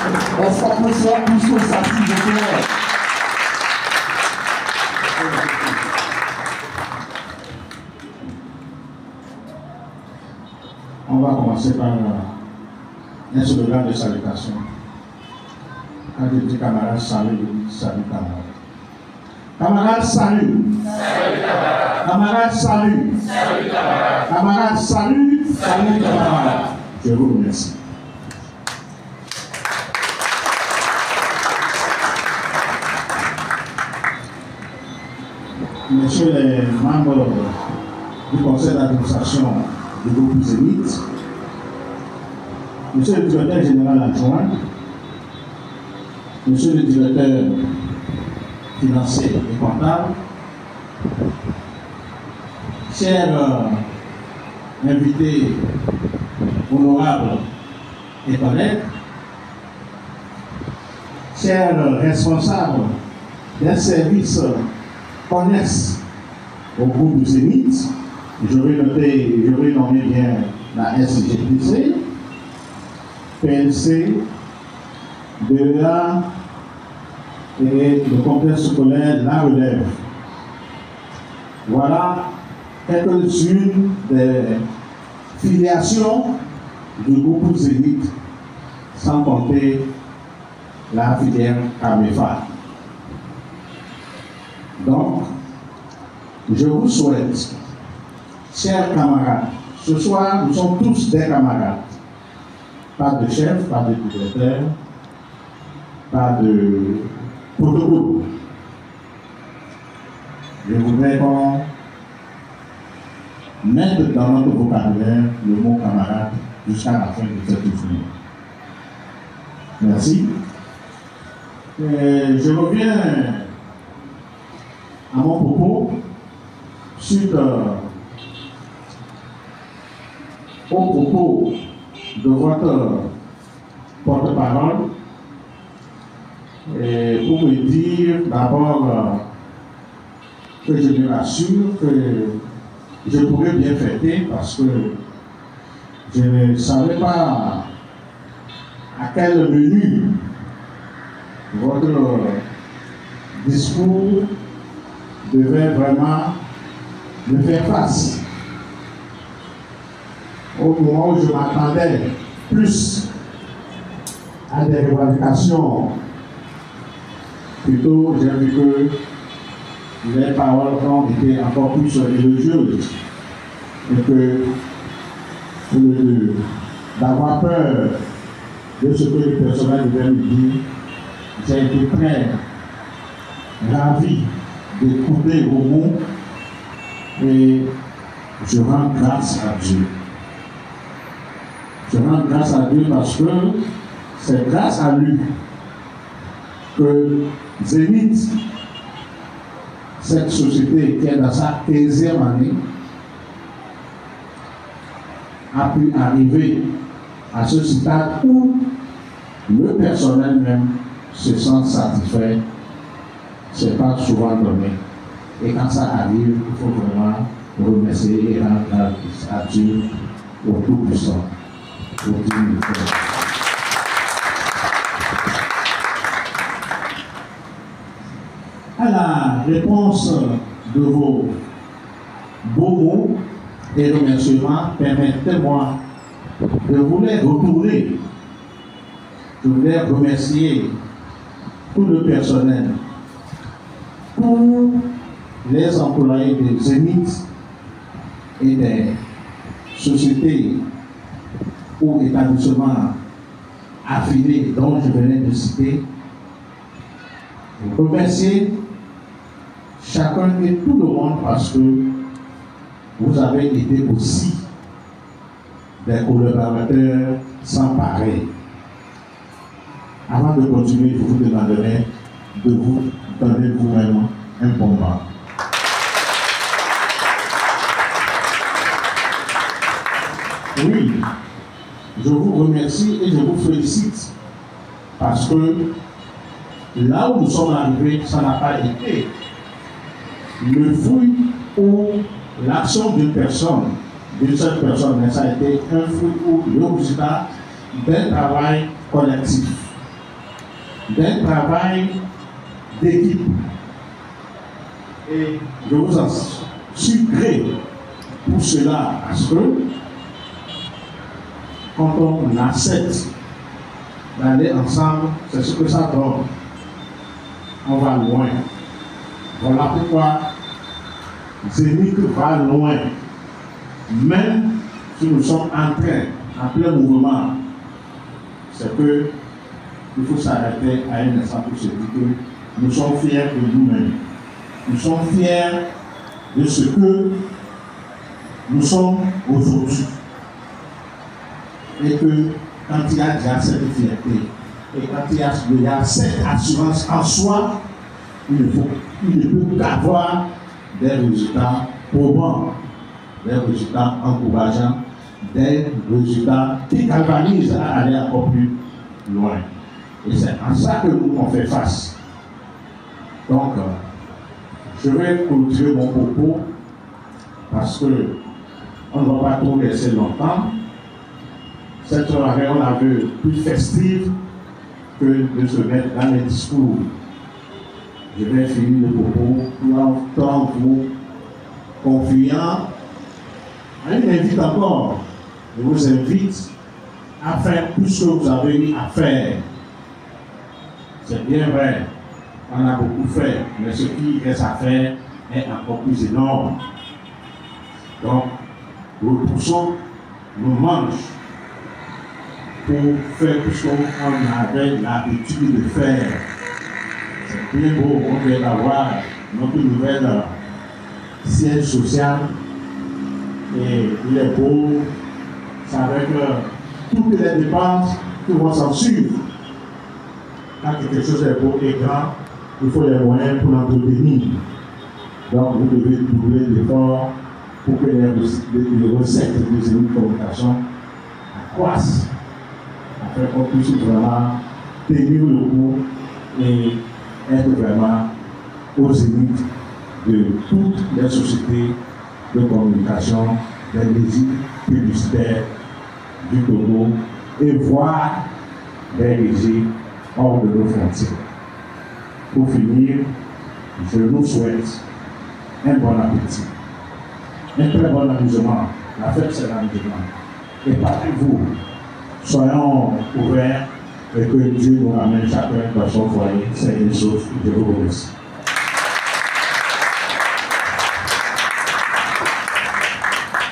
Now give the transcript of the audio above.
Est-ce qu'on peut faire plus que ça, s'il vous plaît? On va commencer par un slogan de salutation. Quand je dis camarade, salut, je dis salut camarade. Camarade, salut. Salut camarade. Camarade, salut. Salut camarade. Camarade, salut. Salut camarade. Je vous remercie. Messieurs les membres du conseil d'administration du groupe Zénith, Monsieur le directeur général adjoint, Monsieur le directeur financier et comptable, chers invités honorables et collègues, chers responsables d'un service connaissent au groupe du Zénith, je vais nommer bien la SGPC, PLC, DEA et le complexe scolaire La Relève. Voilà quelques-unes des filiations du groupe Zénith, sans compter la filière CAMEFA. Donc, je vous souhaite, chers camarades, ce soir, nous sommes tous des camarades. Pas de chef, pas de directeur, pas de protocole. Je voudrais qu'on mette dans notre vocabulaire le mot camarade jusqu'à la fin de cette journée. Merci. Et je reviens à mon propos suite au propos de votre porte-parole et pour me dire d'abord que je me rassure que je pourrais bien fêter parce que je ne savais pas à quel menu votre discours devait vraiment me faire face. Au moment où je m'attendais plus à des revendications, plutôt j'ai vu que les paroles ont été encore plus élogieuses et que d'avoir peur de ce que le personnel devait me dire, j'ai été très ravi d'écouter vos mots et je rends grâce à Dieu. Je rends grâce à Dieu parce que c'est grâce à lui que Zénith, cette société qui est dans sa 15e année, a pu arriver à ce stade où le personnel même se sent satisfait. Ce n'est pas souvent donné. Et quand ça arrive, il faut vraiment remercier et rendre grâce à Dieu au Tout-Puissant. À la réponse de vos beaux mots et remerciements, permettez-moi de vous les retourner. Je voulais remercier tout le personnel, tous les employés de Zénith et des sociétés ou établissements affiliés dont je venais de citer. Je remercie chacun et tout le monde parce que vous avez été aussi des collaborateurs sans pareil. Avant de continuer, je vous demanderai de vous donner vous-même un bon moment. Oui, je vous remercie et je vous félicite parce que là où nous sommes arrivés, ça n'a pas été le fruit ou l'action d'une personne, d'une seule personne, mais ça a été un fruit ou le résultat d'un travail collectif. d'un travail d'équipe. Et je vous en suis gré pour cela, parce que quand on accepte d'aller ensemble, c'est ce que ça donne. On va loin. Voilà pourquoi Zénith va loin. Même si nous sommes en plein mouvement, c'est que il faut s'arrêter à un instant pour se dire que nous sommes fiers de nous-mêmes. Nous sommes fiers de ce que nous sommes aujourd'hui. Et que quand il y a déjà cette fierté, et quand il y a cette assurance en soi, il ne peut qu'avoir des résultats probants, des résultats encourageants, des résultats qui galvanisent à aller encore plus loin. Et c'est en ça que nous on fait face. Donc, je vais clôturer mon propos parce que on ne va pas trop laisser longtemps. Cette soirée, on a vu plus festive que de se mettre dans les discours. Je vais finir le propos en vous confiant à une invite encore. Je vous invite à faire tout ce que vous avez eu à faire. C'est bien vrai, on a beaucoup fait, mais ce qui reste à faire est encore plus énorme. Donc, repoussons nos manches pour faire tout ce qu'on avait l'habitude de faire. C'est bien beau, on vient d'avoir notre nouvelle siège social et il est beau, c'est avec toutes les dépenses qui vont s'en suivre. Quand quelque chose est beau et grand, il faut les moyens pour l'entretenir. Donc vous devez doubler l'effort pour que les recettes de ces communications accroissent, afin qu'on puisse vraiment tenir le coup et être vraiment au zénith de toutes les sociétés de communication, des musiques publicitaires du Togo et voir réaliser hors de nos frontières. Pour finir, je nous souhaite un bon appétit, un très bon amusement. La fête, c'est l'amusement. Et partez-vous, soyons ouverts et que Dieu nous ramène chacun dans son foyer. C'est une chose, je vous remercie.